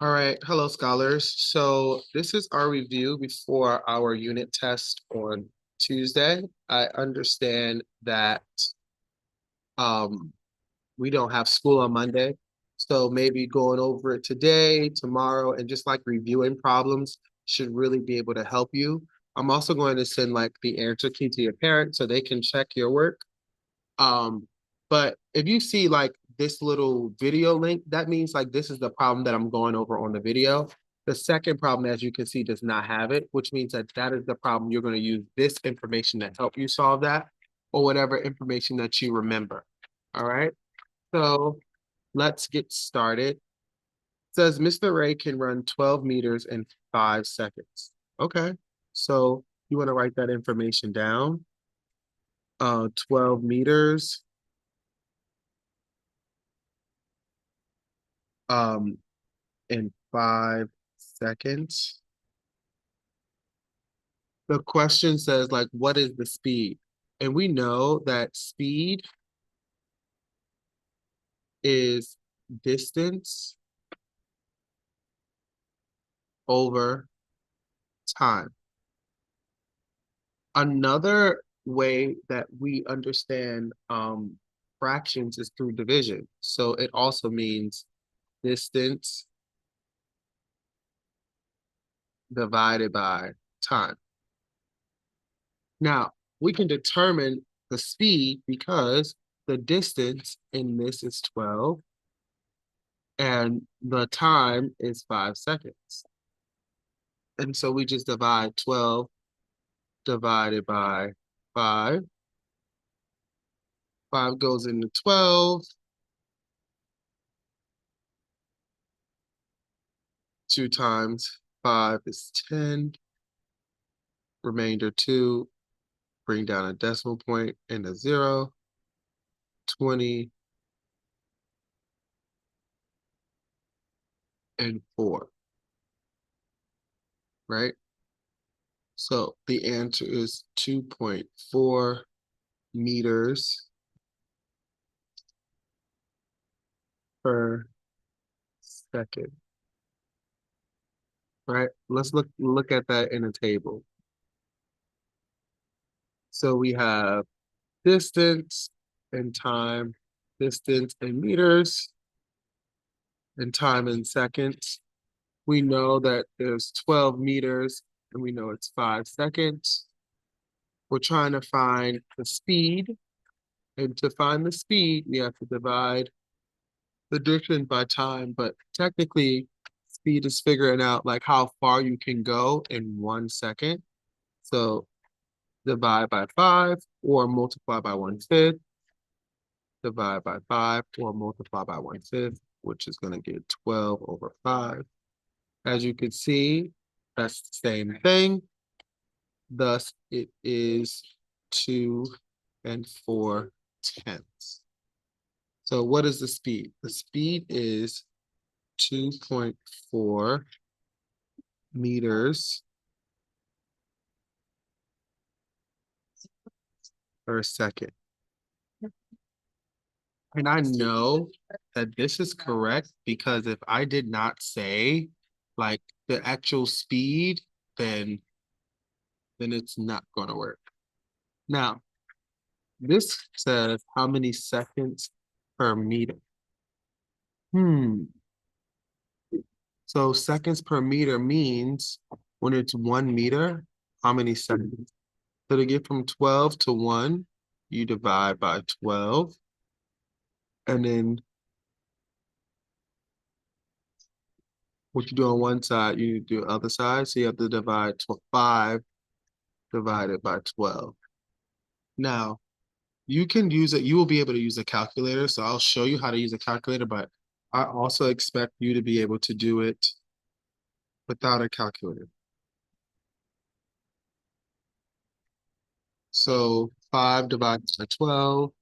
All right, hello scholars. So this is our review before our unit test on Tuesday. I understand that um, we don't have school on Monday, so maybe going over it today, tomorrow, and just like reviewing problems should really be able to help you. I'm also going to send like the answer key to your parents so they can check your work. Um, but if you see like this little video link, that means like this is the problem that I'm going over on the video. The second problem, as you can see, does not have it, which means that that is the problem. You're going to use this information to help you solve that or whatever information that you remember. All right. So let's get started. It says Mr. Ray can run 12 meters in 5 seconds. Okay. So you want to write that information down. 12 meters. Um, in 5 seconds. The question says, like, what is the speed? And we know that speed is distance over time. Another way that we understand fractions is through division. So it also means distance divided by time. Now, we can determine the speed because the distance in this is 12 and the time is 5 seconds. And so we just divide 12 divided by 5. 5 goes into 12. 2 times 5 is 10. Remainder 2, bring down a decimal point and a 0. 20 and 4, right? So the answer is 2.4 meters per second, right? Let's look at that in a table. So we have distance and time, distance in meters and time in seconds. We know that there's 12 meters and we know it's 5 seconds. We're trying to find the speed. And to find the speed, we have to divide the distance by time, but technically speed is figuring out like how far you can go in 1 second. So divide by 5 or multiply by 1/5, divide by 5 or multiply by 1/5, which is going to get 12 over 5. As you can see, that's the same thing. Thus, it is 2 and 4/10. So what is the speed? The speed is 2.4 meters per second. And I know that this is correct because if I did not say like the actual speed, then it's not going to work. Now, this says how many seconds per meter. Hmm. So seconds per meter means when it's 1 meter, how many seconds? So to get from 12 to 1, you divide by 12. And then what you do on one side, you do the other side. So you have to divide 5 divided by 12. Now, you can use it, you will be able to use a calculator. So I'll show you how to use a calculator, but I also expect you to be able to do it without a calculator. So 5 divided by 12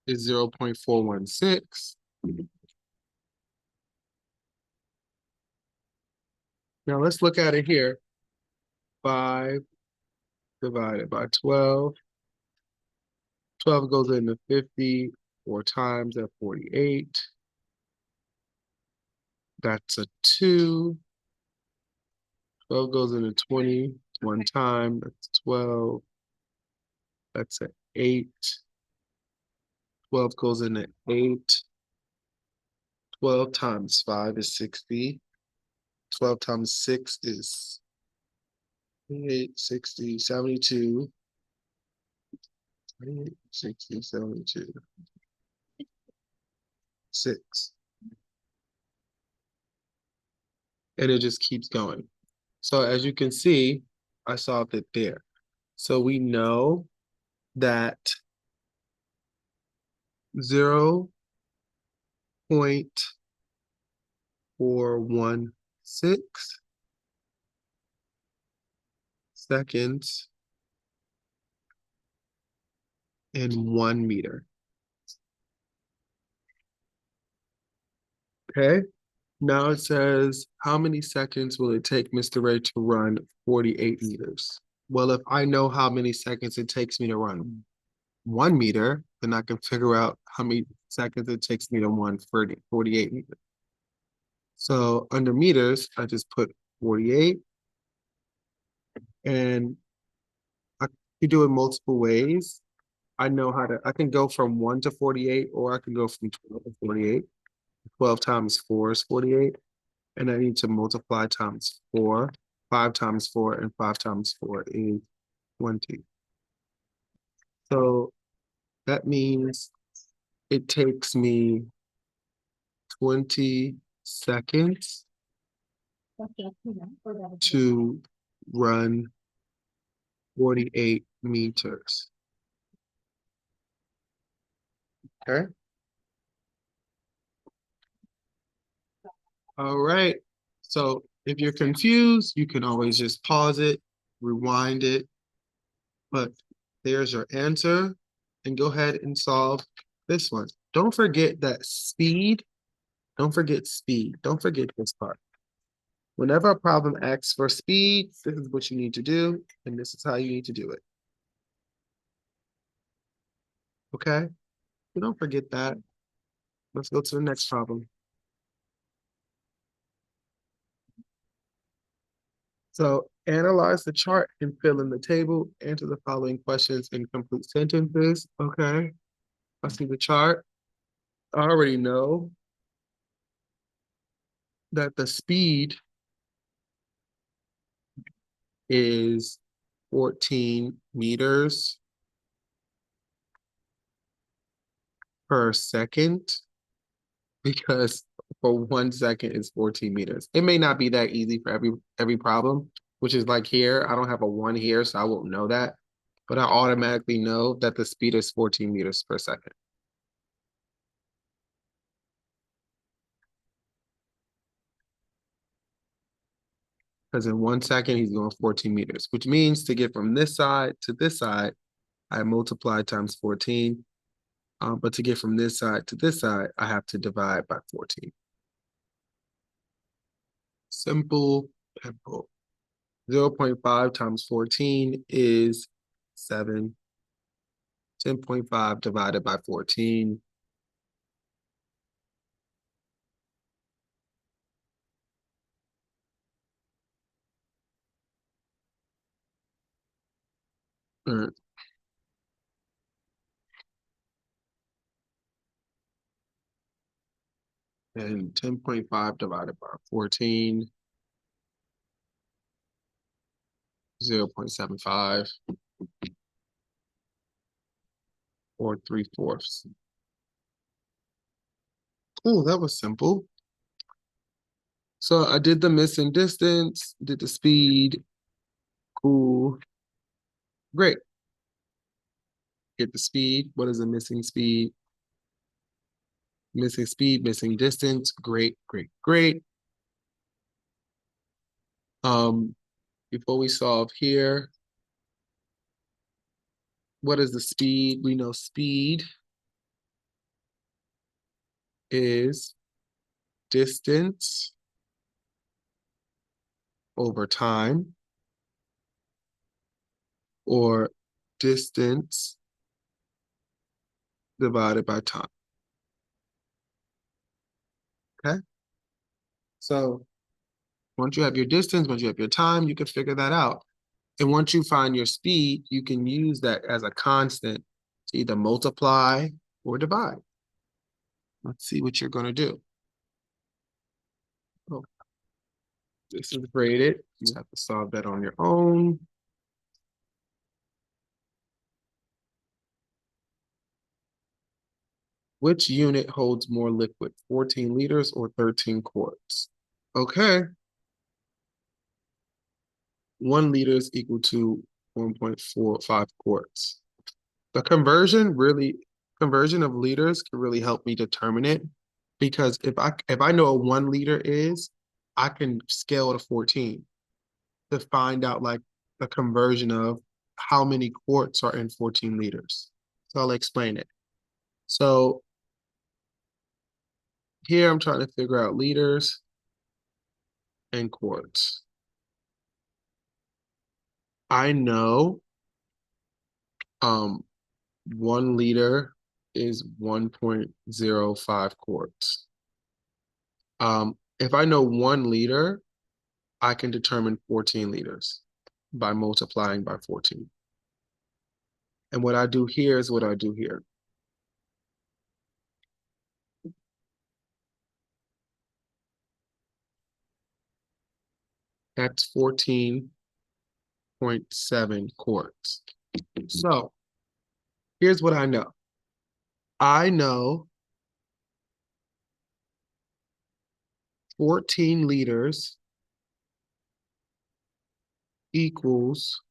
is 0.416. Now let's look at it here. 5 divided by 12. 12 goes into 50, 4 times at 48. That's a 2. 12 goes into 20 one time. That's 12. That's an 8. 12 goes into 8. 12 times 5 is 60. 12 times 6 is 8, 60, 72. 28, 60, 72. 6. And it just keeps going. So as you can see, I solved it there. So we know that 0.416 seconds in 1 meter. Okay, now it says, how many seconds will it take Mr. Ray to run 48 meters? Well, if I know how many seconds it takes me to run 1 meter, then I can figure out how many seconds it takes me to run 48 meters. So under meters, I just put 48, and I can do it multiple ways. I can go from 1 to 48, or I can go from 12 to 48. 12 times 4 is 48. And I need to multiply times 4. 5 times 4 and 5 times 4 is 20. So that means it takes me 20 seconds to run 48 meters. Okay. All right. So if you're confused, you can always just pause it, rewind it, but there's your answer, and go ahead and solve this one. Don't forget that speed. Don't forget speed. Don't forget this part. Whenever a problem asks for speed, this is what you need to do, and this is how you need to do it. Okay? So don't forget that. Let's go to the next problem. So analyze the chart and fill in the table. Answer the following questions in complete sentences. Okay. I see the chart. I already know that the speed is 14 meters per second, because for 1 second is 14 meters. It may not be that easy for every problem, which is like here, I don't have a 1 here, so I won't know that. But I automatically know that the speed is 14 meters per second. Because in 1 second, he's going 14 meters, which means to get from this side to this side, I multiply times 14. But to get from this side to this side, I have to divide by 14. Simple, simple. 0.5 times 14 is 7. 10.5 divided by 14. And 10.5 divided by 14, 0.75, or 3/4. Oh, that was simple. So I did the missing distance, did the speed. Cool. Great. Get the speed. What is the missing speed? Missing speed, missing distance. Great, great, great. Before we solve here, what is the speed? We know speed is distance over time, or distance divided by time. Okay? So once you have your distance, once you have your time, you can figure that out. And once you find your speed, you can use that as a constant to either multiply or divide. Let's see what you're going to do. Oh, this is graded. You have to solve that on your own. Which unit holds more liquid, 14 liters or 13 quarts? Okay. 1 liter is equal to 1.45 quarts. The conversion of liters can really help me determine it, because if I know what 1 liter is, I can scale to 14 to find out like the conversion of how many quarts are in 14 liters. So I'll explain it. So here I'm trying to figure out liters and quarts. I know 1 liter is 1.05 quarts. If I know 1 liter, I can determine 14 liters by multiplying by 14. And what I do here is what I do here. That's 14.7 quarts. So here's what I know. I know 14 liters equals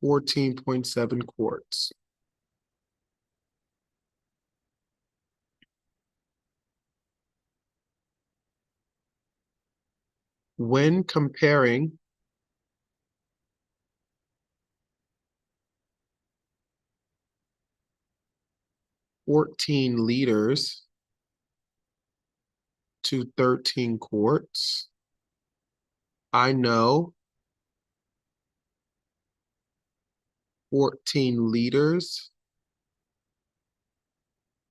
14.7 quarts. When comparing 14 liters to 13 quarts, I know 14 liters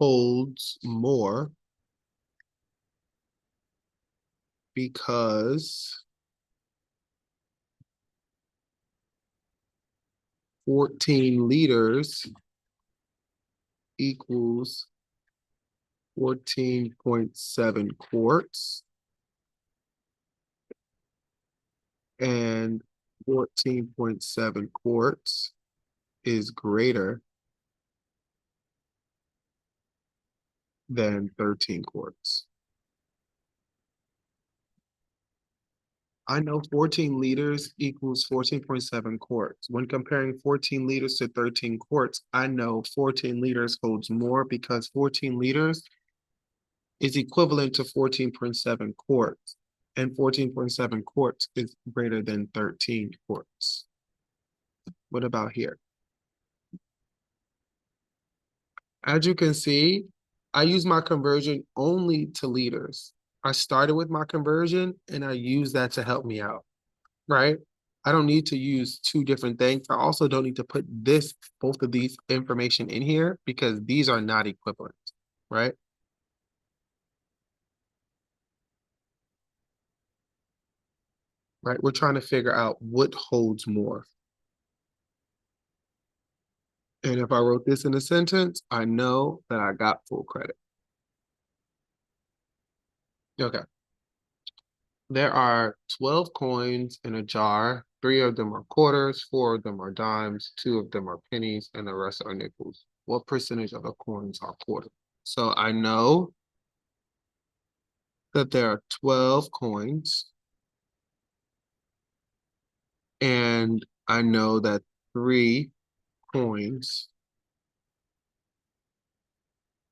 holds more because 14 liters equals 14.7 quarts, and 14.7 quarts is greater than 13 quarts. I know 14 liters equals 14.7 quarts. When comparing 14 liters to 13 quarts, I know 14 liters holds more because 14 liters is equivalent to 14.7 quarts, and 14.7 quarts is greater than 13 quarts. What about here? As you can see, I use my conversion only to liters. I started with my conversion and I use that to help me out, right? I don't need to use two different things. I also don't need to put both of these information in here because these are not equivalent, right? Right, we're trying to figure out what holds more. And if I wrote this in a sentence, I know that I got full credit. Okay. There are 12 coins in a jar. 3 of them are quarters, 4 of them are dimes, 2 of them are pennies, and the rest are nickels. What percentage of the coins are quarters? So I know that there are 12 coins, and I know that 3 coins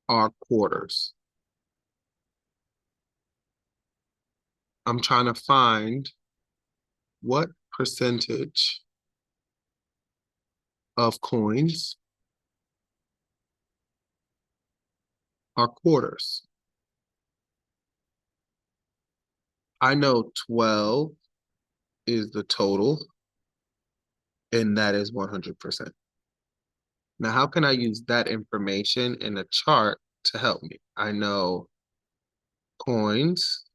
are quarters. I'm trying to find what percentage of coins are quarters. I know 12 is the total, and that is 100%. Now, how can I use that information in a chart to help me? I know coins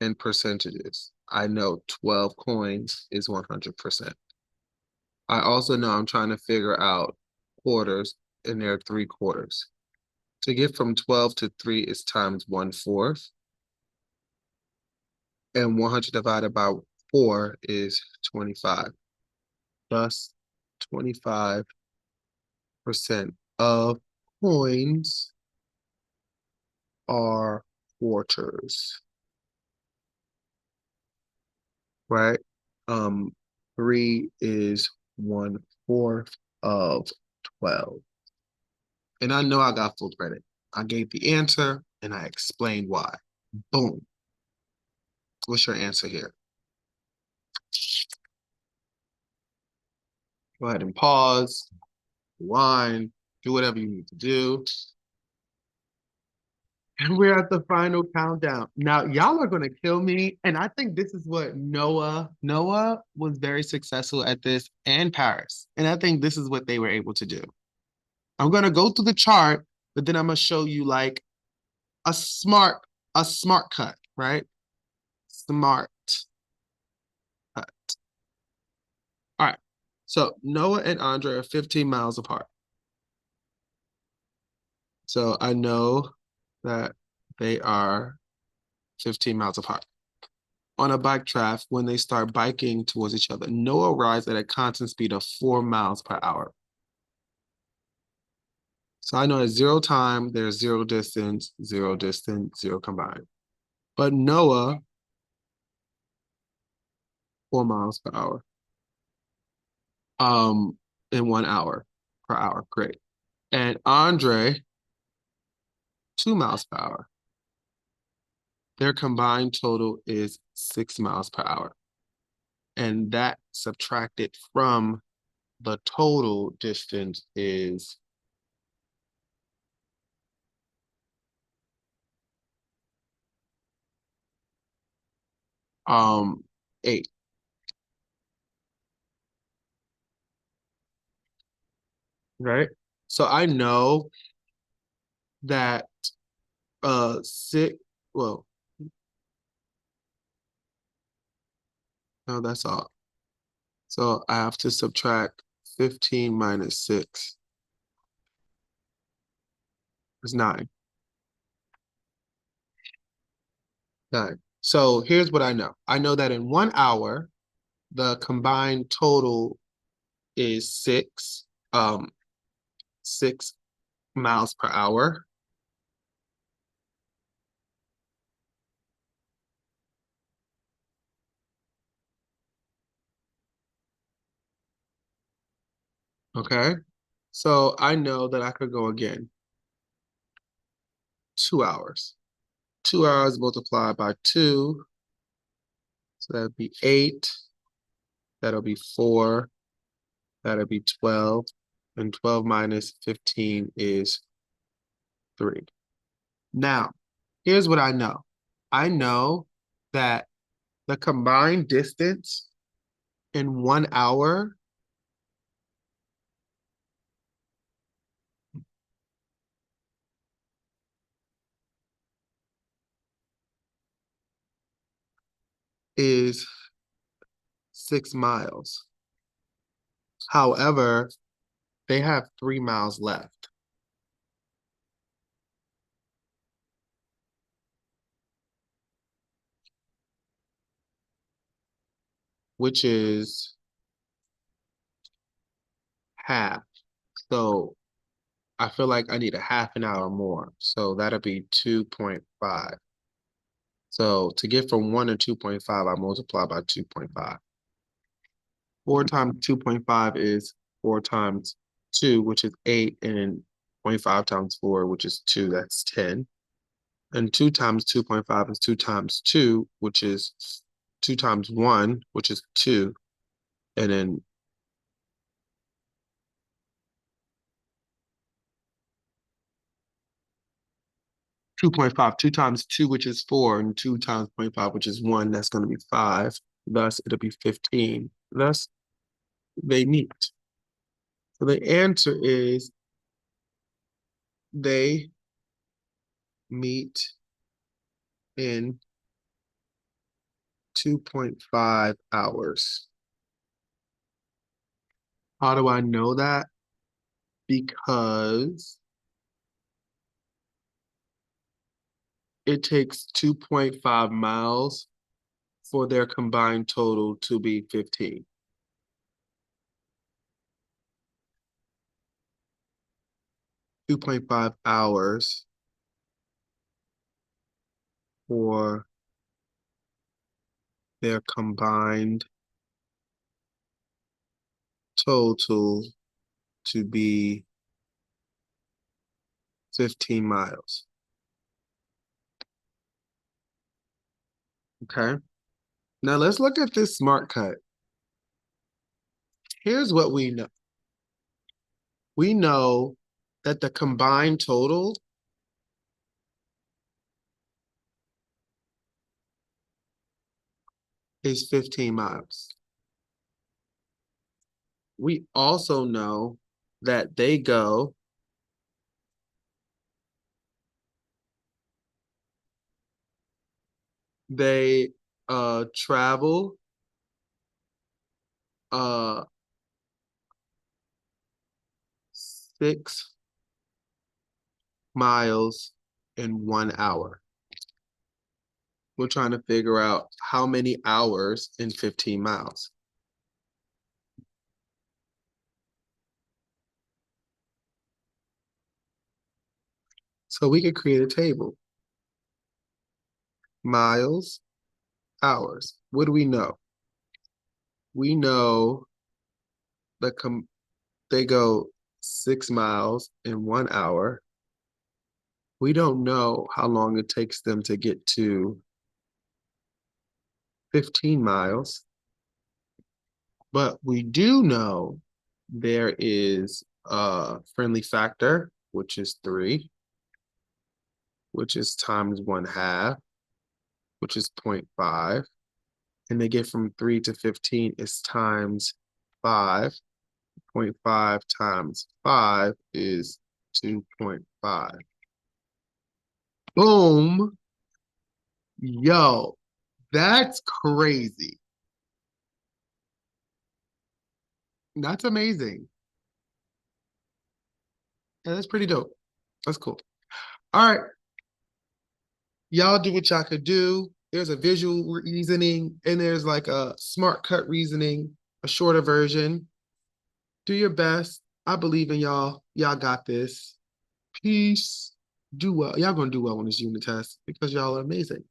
and percentages. I know 12 coins is 100%. I also know I'm trying to figure out quarters, and there are 3 quarters. To get from 12 to 3 is times 1/4. And 100 divided by 4 is 25. Thus, 25% of coins are quarters, right? 3 is 1/4 of 12. And I know I got full credit. I gave the answer and I explained why. Boom. What's your answer here? Go ahead and pause, rewind, do whatever you need to do. And we're at the final countdown. Now, y'all are gonna kill me. And I think this is what Noah was very successful at this, and Paris. And I think this is what they were able to do. I'm gonna go through the chart, but then I'm gonna show you like a smart cut, right? Smart cut. All right. So Noah and Andre are 15 miles apart. So I know that they are 15 miles apart. On a bike track, when they start biking towards each other, Noah rides at a constant speed of 4 miles per hour. So I know at 0 time, there's 0 distance, 0 distance, 0 combined. But Noah, 4 miles per hour. In 1 hour per hour. Great. And Andre, 2 miles per hour. Their combined total is 6 miles per hour. And that subtracted from the total distance is 8. Right? So I know that 6, well, no, that's all. So I have to subtract 15 minus 6 is 9. 9. So here's what I know. I know that in 1 hour, the combined total is 6 miles per hour. Okay. So I know that I could go again. 2 hours. 2 hours multiplied by 2. So that'd be 8. That'll be 4. That'll be 12. And 12 minus 15 is 3. Now, here's what I know. I know that the combined distance in 1 hour is 6 miles. However, they have 3 miles left. Which is half. So I feel like I need a half an hour more. So that'll be 2.5. So to get from 1 to 2.5, I multiply by 2.5. 4 times 2.5 is 4 times 2, which is 8, and then 0.5 times 4, which is 2, that's 10. And 2 times 2.5 is 2 times 2, which is 2 times 1, which is 2. And then 2.5, 2 times 2, which is 4, and 2 times 0.5, which is 1, that's going to be 5. Thus, it'll be 15. Thus, they meet. So the answer is they meet in 2.5 hours. How do I know that? Because it takes 2.5 miles for their combined total to be 15. Two 2.5 hours for their combined total to be 15 miles. Okay. Now let's look at this smart cut. Here's what we know. We know that the combined total is 15 miles. We also know that they travel 6 miles in 1 hour. We're trying to figure out how many hours in 15 miles. So we could create a table. Miles, hours. What do we know? We know they go 6 miles in 1 hour. We don't know how long it takes them to get to 15 miles, but we do know there is a friendly factor, which is 3, which is times 1/2, which is 0.5. And they get from 3 to 15 is times 5. 0.5 times 5 is 2.5. Boom. Yo, that's crazy. That's amazing. Yeah, that's pretty dope. That's cool. All right. Y'all do what y'all could do. There's a visual reasoning and there's like a smart cut reasoning, a shorter version. Do your best. I believe in y'all. Y'all got this. Peace. Do well. Y'all gonna do well on this unit test because y'all are amazing.